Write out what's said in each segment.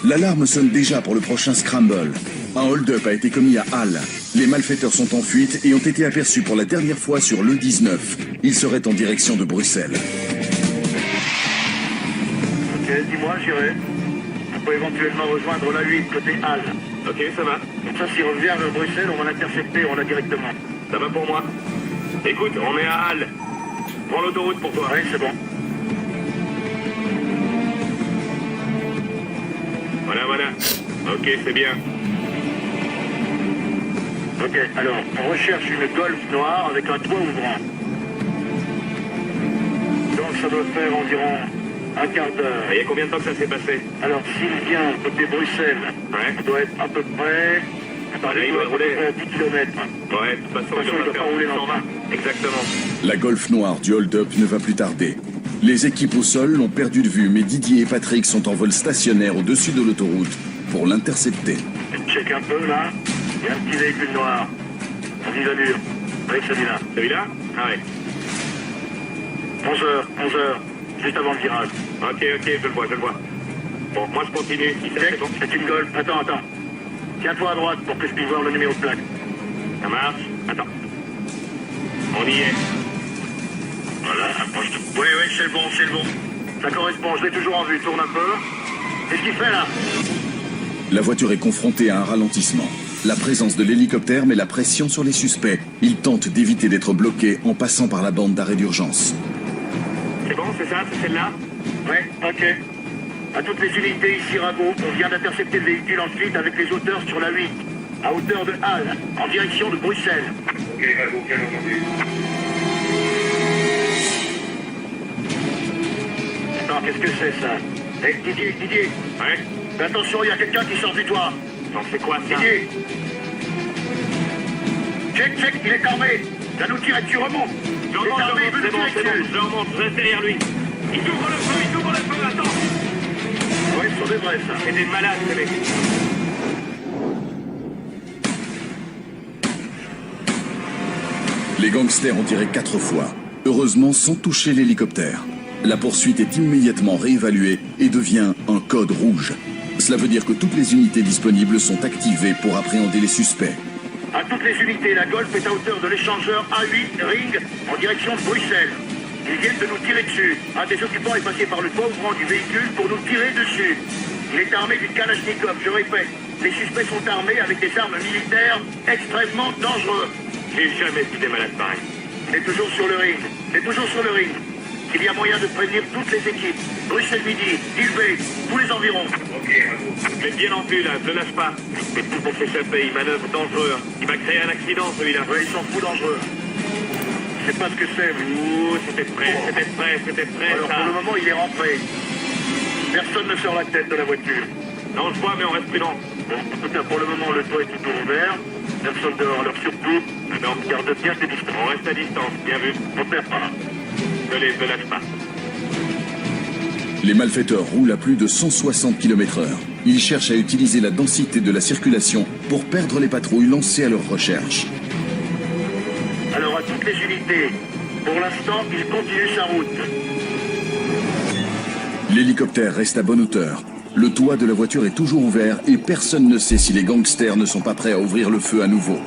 L'alarme sonne déjà pour le prochain scramble. Un hold-up a été commis à Halle. Les malfaiteurs sont en fuite et ont été aperçus pour la dernière fois sur l'E19. Ils seraient en direction de Bruxelles. Ok, dis-moi, j'irai. On peut éventuellement rejoindre la 8 côté Halle. Ok, ça va. Comme ça, s'il revient vers Bruxelles, on va l'intercepter, on l'a directement. Ça va pour moi. Écoute, on est à Halle. Prends l'autoroute pour toi. Oui, c'est bon. Voilà. Ok, c'est bien. Ok, alors, on recherche une Golf noire avec un toit ouvrant. Donc ça doit faire environ un quart d'heure. Il y a combien de temps que ça s'est passé? Alors, s'il vient côté Bruxelles, Ouais. ça doit être à peu près... Là, il doit rouler. 10 km. Ouais, de toute façon, il doit pas rouler dans 120. Exactement. La Golf noire du hold-up ne va plus tarder. Les équipes au sol l'ont perdu de vue, mais Didier et Patrick sont en vol stationnaire au-dessus de l'autoroute pour l'intercepter. Check un peu, là. Il y a un petit véhicule noir. En vive allure. Avec celui-là. Celui-là? Ah ouais. 11h. Juste avant le virage. Ok, je le vois. Bon, moi je continue. Si ça, Check, c'est bon. c'est une Golf. Attends. Tiens-toi à droite pour que je puisse voir le numéro de plaque. Ça marche. Attends. On y est. Voilà, approche-toi. Oui, c'est le bon. Ça correspond, je l'ai toujours en vue. Tourne un peu. Qu'est-ce qu'il fait, là? La voiture est confrontée à un ralentissement. La présence de l'hélicoptère met la pression sur les suspects. Ils tentent d'éviter d'être bloqués en passant par la bande d'arrêt d'urgence. C'est bon, c'est ça? C'est celle-là? Ouais, ok. À toutes les unités ici, Rago, on vient d'intercepter le véhicule en fuite avec les auteurs sur la 8, à hauteur de Halle, en direction de Bruxelles. Ok, Rago, bien entendu. Attends, qu'est-ce que c'est, ça? Didier. Ouais? Fais attention, il y a quelqu'un qui sort du toit. J'en sais quoi, ça? Didier. Check, il est armé. Il va nous tirer dessus, remonte. Je remonte, c'est bon. Je remonte, je reste derrière lui. Il ouvre le feu, attends. Ouais, ils sont des vrais, ça. C'est des malades, ces mecs. Les gangsters ont tiré 4 fois, heureusement sans toucher l'hélicoptère. La poursuite est immédiatement réévaluée et devient un code rouge. Cela veut dire que toutes les unités disponibles sont activées pour appréhender les suspects. À toutes les unités, la Golf est à hauteur de l'échangeur A8 Ring en direction de Bruxelles. Ils viennent de nous tirer dessus. Un des occupants est passé par le toit ouvrant du véhicule pour nous tirer dessus. Il est armé d'une Kalachnikov, je répète. Les suspects sont armés avec des armes militaires extrêmement dangereuses. J'ai jamais vu des malades pareils. Il est toujours sur le ring. Il y a moyen de prévenir toutes les équipes. Bruxelles Midi, Dilbé, tous les environs. Ok, mais bien en vue là, ne le lâche pas. Mais tout pour s'échapper, il manœuvre dangereux. Il va créer un accident celui-là. Ouais, ils s'en foutent dangereux. Je sais pas ce que c'est, mais... Ouh, c'était prêt Alors ça. pour le moment, il est rentré. Personne ne sort la tête de la voiture. Non, je vois, mais on reste prudent. Bon, en tout cas, pour le moment, le toit est tout ouvert. Personne dehors, alors surtout, garde bien tes distances. On reste à distance, bien vu. On perd pas. Ne lâche pas. Les malfaiteurs roulent à plus de 160 km/h. Ils cherchent à utiliser la densité de la circulation pour perdre les patrouilles lancées à leur recherche. Alors à toutes les unités, pour l'instant, il continue sa route. L'hélicoptère reste à bonne hauteur. Le toit de la voiture est toujours ouvert et personne ne sait si les gangsters ne sont pas prêts à ouvrir le feu à nouveau.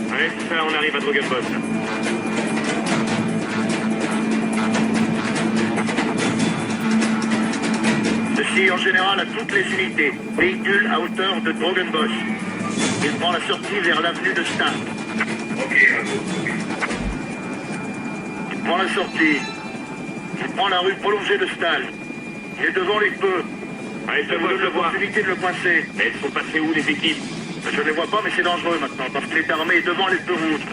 Ouais, c'est ça, on arrive à Drogenbos. Ceci en général à toutes les unités. Véhicule à hauteur de Drogenbosch. Il prend la sortie vers l'avenue de Stahl. Il prend la sortie. Il prend la rue prolongée de Stahl. Il est devant les feux. Ouais, je le vois. L'opportunité de le coincer. Mais elles sont passées où les équipes? Je ne les vois pas, mais c'est dangereux maintenant, parce qu'il est armé devant les feux rouges.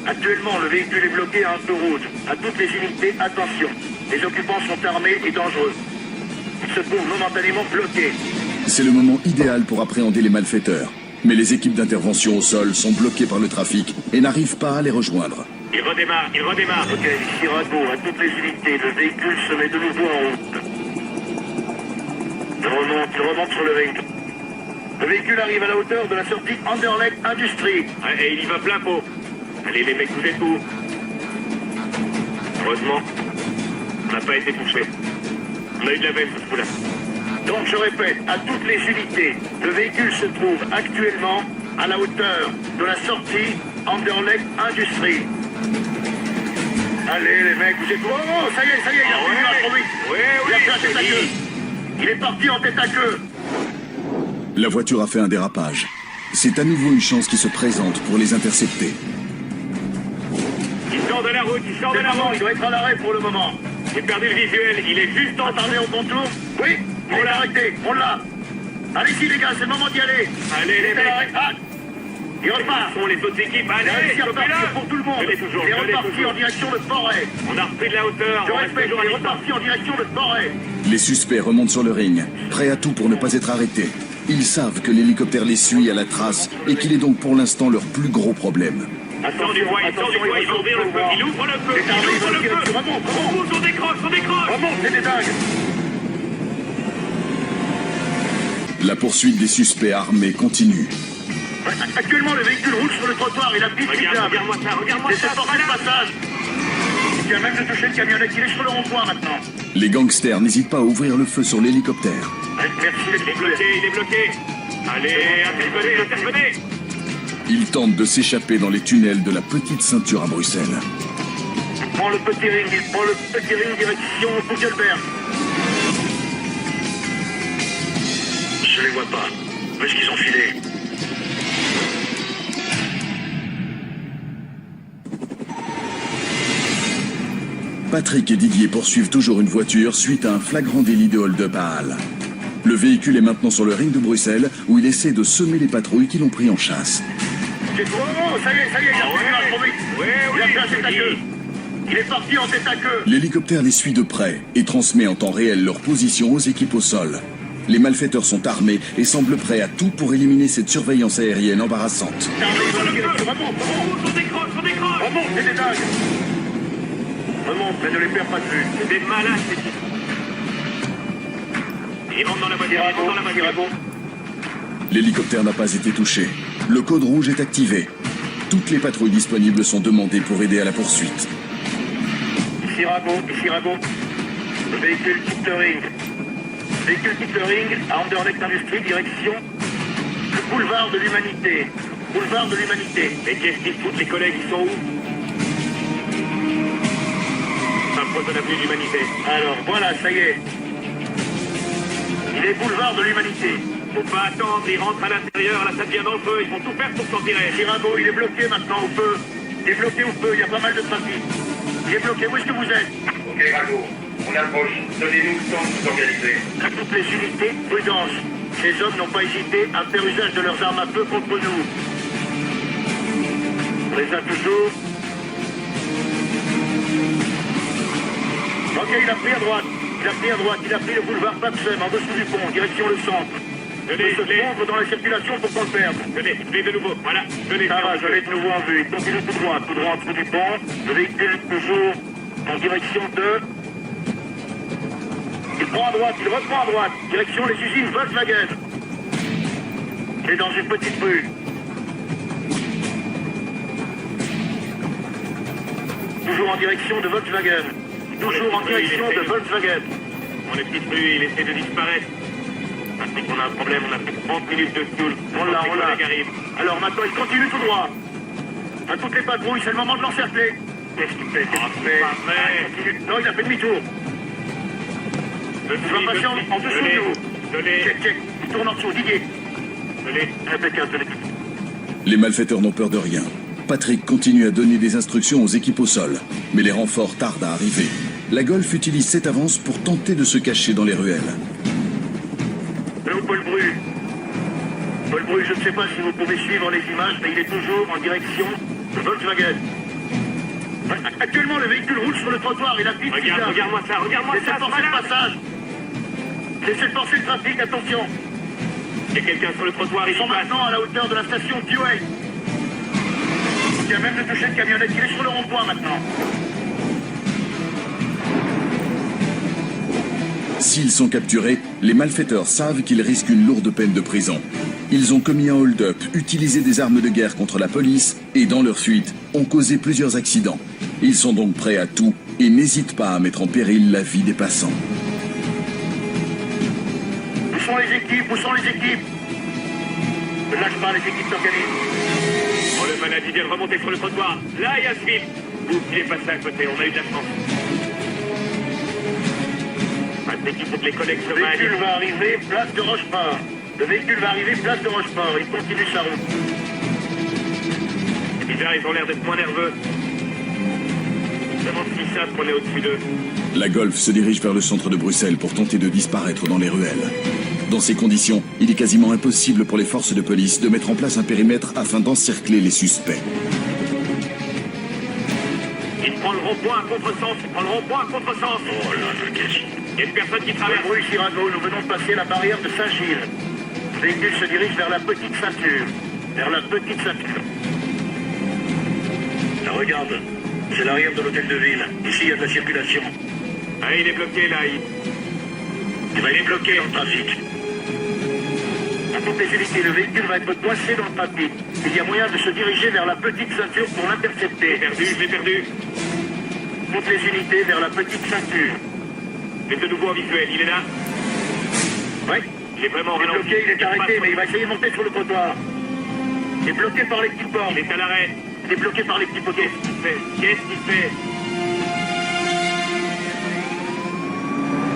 Actuellement, le véhicule est bloqué à un feu rouge. À toutes les unités, attention. Les occupants sont armés et dangereux. Ils se trouvent momentanément bloqués. C'est le moment idéal pour appréhender les malfaiteurs. Mais les équipes d'intervention au sol sont bloquées par le trafic et n'arrivent pas à les rejoindre. Il redémarre. Ok, ici Rago, à toutes les unités, le véhicule se met de nouveau en route. Il remonte sur le ring. Le véhicule arrive à la hauteur de la sortie Anderlecht Industrie. Ouais, et il y va plein pot. Allez, les mecs, vous êtes où? Heureusement, on n'a pas été touché. On a eu de la veine, ce coup-là. Donc je répète, à toutes les unités, le véhicule se trouve actuellement à la hauteur de la sortie Anderlecht Industrie. Allez les mecs, vous êtes... Oh, ça y est, il a prévu trop vite. Il a fait un tête à queue. Il est parti en tête à queue. La voiture a fait un dérapage. C'est à nouveau une chance qui se présente pour les intercepter. Il sort de la route, il sort de la route. Il doit être à l'arrêt pour le moment. J'ai perdu le visuel, il est juste en train. Attendez au contour. Oui, on l'a arrêté, on l'a. Allez-y les gars, c'est le moment d'y aller. Allez les mecs. Ah, il repart. Ce sont les autres équipes, Il a allez, réussi à repartir là. pour tout le monde. Je l'ai toujours, Il est je l'ai reparti toujours. en direction de Forêt. On a repris de la hauteur, Je on reste répète, toujours il à est distance. reparti en direction de Forêt. Les suspects remontent sur le ring, prêts à tout pour ne pas être arrêtés. Ils savent que l'hélicoptère les suit à la trace et qu'il est donc pour l'instant leur plus gros problème. Il sort du bois, il va ouvrir le feu, il ouvre le feu, il ouvre le feu. Remonte, On décroche, on décroche. remonte, c'est des dingues. La poursuite des suspects armés continue. Actuellement, le véhicule roule sur le trottoir, il a piste Regarde-moi ça, regarde-moi Laissez ça. forcer le passage. Il vient même de toucher le camionnette, il est sur le rond-point maintenant. Les gangsters n'hésitent pas à ouvrir le feu sur l'hélicoptère. Merci Il est bloqué, il est bloqué. Allez, intervenez. Ils tentent de s'échapper dans les tunnels de la petite ceinture à Bruxelles. Il prend le petit ring direction Kugelberg. Je les vois pas. Où est-ce qu'ils ont filé? Patrick et Didier poursuivent toujours une voiture suite à un flagrant délit de hold-up à Halle. Le véhicule est maintenant sur le ring de Bruxelles où il essaie de semer les patrouilles qui l'ont pris en chasse. Oh, ça y est, il a fait trop vite. Il a fait un tête à queue. Il est parti en tête à queue. L'hélicoptère les suit de près et transmet en temps réel leur position aux équipes au sol. Les malfaiteurs sont armés et semblent prêts à tout pour éliminer cette surveillance aérienne embarrassante. On décroche. Remonte, c'est des dingues. Remonte, mais ne les perds pas de vue. C'est des malades, ces types. Ils rentrent dans la voiture, L'hélicoptère n'a pas été touché. Le code rouge est activé. Toutes les patrouilles disponibles sont demandées pour aider à la poursuite. Ici Rago. Le véhicule quitte le ring. À Anderlecht Industrie, direction le boulevard de l'Humanité. Mais qu'est-ce qu'ils foutent, les collègues, ils sont où? Approche de l'avenue de l'Humanité. Alors, voilà, ça y est. Il est boulevard de l'Humanité. Faut pas attendre, ils rentrent à l'intérieur, là ça devient dangereux, ils vont tout faire pour s'en tirer. Rago, il est bloqué maintenant au feu. Il y a pas mal de trafic. Il est bloqué, où est-ce que vous êtes? Ok, Rago, on approche. Donnez-nous le temps de nous organiser. À toutes les unités, prudence. Ces hommes n'ont pas hésité à faire usage de leurs armes à feu contre nous. On les a toujours. Ok, il a pris à droite. Il a pris le boulevard Papsem en dessous du pont, direction le centre. Il se fondre dans la circulation pour qu'on le perde. Je l'ai de nouveau, voilà. Ça va, je l'ai de nouveau en vue. Il continue tout droit en dessous du pont. Le véhicule toujours en direction de... Il prend à droite, il reprend à droite. Direction les usines Volkswagen. Il est dans une petite rue. Toujours en direction de Volkswagen. Dans les petites rues, il essaie de disparaître. On a un problème, on a fait 30 minutes de stool. On l'a. Alors maintenant, il continue tout droit. À toutes les patrouilles, c'est le moment de l'encercler. Qu'est-ce qu'il fait? Non, il a fait demi-tour. Il va passer en dessous de nous. Check. Il tourne en dessous, Didier. Impeccable. Les malfaiteurs n'ont peur de rien. Patrick continue à donner des instructions aux équipes au sol, mais les renforts tardent à arriver. La Golf utilise cette avance pour tenter de se cacher dans les ruelles. Allô, Paul Bru, je ne sais pas si vous pouvez suivre les images, mais il est toujours en direction de Volkswagen. Actuellement, le véhicule roule sur le trottoir et la piste... Regarde-moi ça. Laissez forcer le passage. Laissez forcer le trafic, attention. Il y a quelqu'un sur le trottoir, Ils sont maintenant à la hauteur de la station Dewey. Il y a même de toucher le camionnette, il est sur le rond-point maintenant. S'ils sont capturés, les malfaiteurs savent qu'ils risquent une lourde peine de prison. Ils ont commis un hold-up, utilisé des armes de guerre contre la police et, dans leur fuite, ont causé plusieurs accidents. Ils sont donc prêts à tout et n'hésitent pas à mettre en péril la vie des passants. sont les équipes? Où sont les équipes? Ne lâche pas, les équipes s'organisent. Oh, le malade, il vient de remonter sur le trottoir. Là, il y a Smith. Ouf, il est passé à côté, on a eu de la chance. Cette équipe, faut que les collègues se Le véhicule va arriver, place de Rochefort. Le véhicule va arriver, place de Rochefort. Il continue sa route. C'est bizarre, ils ont l'air d'être moins nerveux. Je me demande si ça qu'on est au-dessus d'eux. La Golf se dirige vers le centre de Bruxelles pour tenter de disparaître dans les ruelles. Dans ces conditions, il est quasiment impossible pour les forces de police de mettre en place un périmètre afin d'encercler les suspects. Il prend le rond-point à contresens, il prend le rond-point à contresens. Oh là là, qu'est-ce Il y a une personne qui traverse. Rue Sirago, nous venons de passer la barrière de Saint-Gilles. Le véhicule se dirige vers la petite ceinture. Vers la petite ceinture. Là, regarde, c'est l'arrière de l'hôtel de ville. Ici, il y a de la circulation. Ah, il est bloqué là, Il est bloqué dans le trafic. À toutes les unités, le véhicule va être coincé dans le trafic. Il y a moyen de se diriger vers la petite ceinture pour l'intercepter. Je l'ai perdu. Toutes les unités vers la petite ceinture. C'est de nouveau en visuel, il est là. Oui. Il est vraiment Il est bloqué, il est arrêté, mais il va essayer de monter sur le trottoir. Il est bloqué par l'équipement. Il est à l'arrêt. Il est bloqué par l'équipement. Qu'est-ce qu'il fait?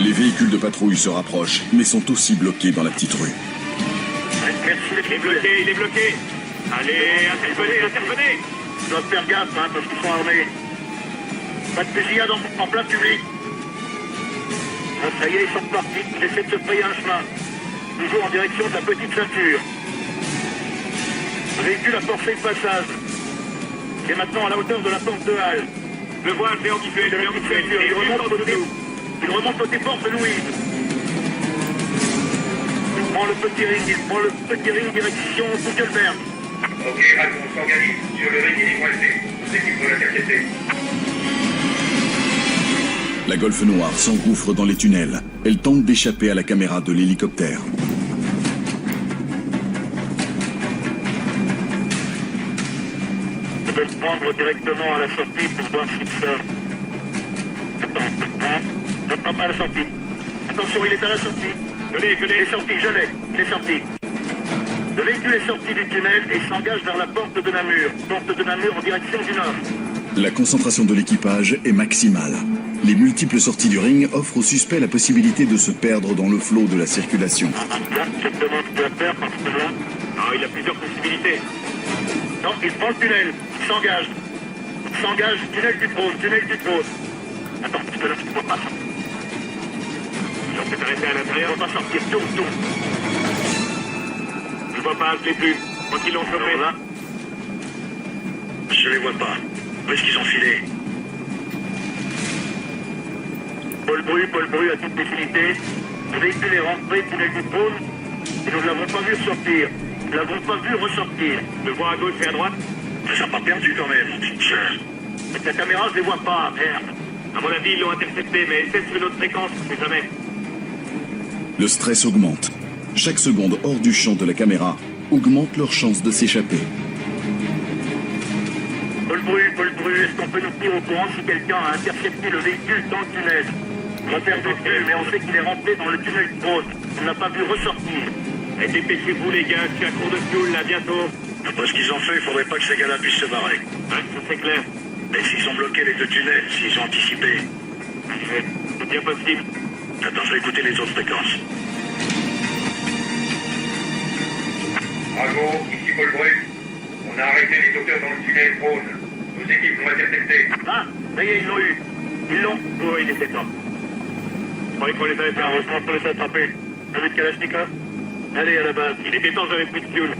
Les véhicules de patrouille se rapprochent, mais sont aussi bloqués dans la petite rue. Merci, Il est bloqué, il est bloqué. Allez, intervenez. Ils doivent faire gaffe, hein, parce qu'ils sont armés. Pas de fusillade en plein public. Ah, ça y est, ils sont partis. Ils essaient de se frayer un chemin. Toujours en direction de la petite ceinture. Le véhicule a forcé le passage. Il est maintenant à la hauteur de la porte de Halle. Le vois, le en visuel, le en visuel. Il remonte côté porte de Louise. Il prend le petit ring, direction Buckelberg. Ok, Rago, on s'organise. Sur le ring, il est coincé. L'équipe doit l'intercepter. La Golf noire s'engouffre dans les tunnels. Elle tente d'échapper à la caméra de l'hélicoptère. Je vais le prendre directement à la sortie pour voir s'il sort. Attends, je prends pas à la sortie. Attention, il est à la sortie. Il est sorti, il est sorti. Le véhicule est sorti du tunnel et s'engage vers la porte de Namur. Porte de Namur en direction du nord. La concentration de l'équipage est maximale. Les multiples sorties du ring offrent aux suspects la possibilité de se perdre dans le flot de la circulation. Là, je te demande de la faire parce que là... Ah, il a plusieurs possibilités. Non, il prend le tunnel. Il s'engage. Il s'engage, tunnel du trône. Attends, parce que là, tu ne peux pas sortir. On s'est arrêté à Tu ne l'intérieur. peux pas sortir. Tourne. Je vois pas, je l'ai plus. Quand ils l'ont chopé. Là. Je les vois pas. Où est-ce qu'ils ont filé? Paul Bru à toute les unités. Le véhicule est rentré, tunnel du trône, et nous ne l'avons pas vu sortir. Nous ne l'avons pas vu ressortir. Je vois à gauche et à droite. Je ne les ai pas perdus quand même. Avec la caméra, je les vois pas. Merde. À mon avis, ils l'ont intercepté, mais c'est sur une autre fréquence, on sait jamais. Le stress augmente. Chaque seconde hors du champ de la caméra augmente leur chance de s'échapper. Paul Bru, est-ce qu'on peut nous tenir au courant si quelqu'un a intercepté le véhicule dans le tunnel? On va faire des tunnels, mais on sait qu'il est rentré dans le tunnel du trône. On n'a pas vu ressortir. Et dépêchez-vous, les gars, je suis à court de fuel, là, bientôt. Après ce qu'ils ont fait, il faudrait pas que ces gars-là puissent se barrer. Ouais, ça c'est clair. Mais s'ils ont bloqué les deux tunnels, s'ils ont anticipé... C'est bien possible. Attends, je vais écouter les autres fréquences. Rago, ici Paul Bru. On a arrêté les auteurs dans le tunnel Rhône. Nos équipes l'ont intercepté. Ah, ça y est, ils l'ont eu. Ils l'ont. Oh, il était temps. Je croyais qu'on les avait perdus. Heureusement qu'on les a attrapés. Avec Kalachnikov. Allez, à la base. Il était temps, j'avais plus de fuel.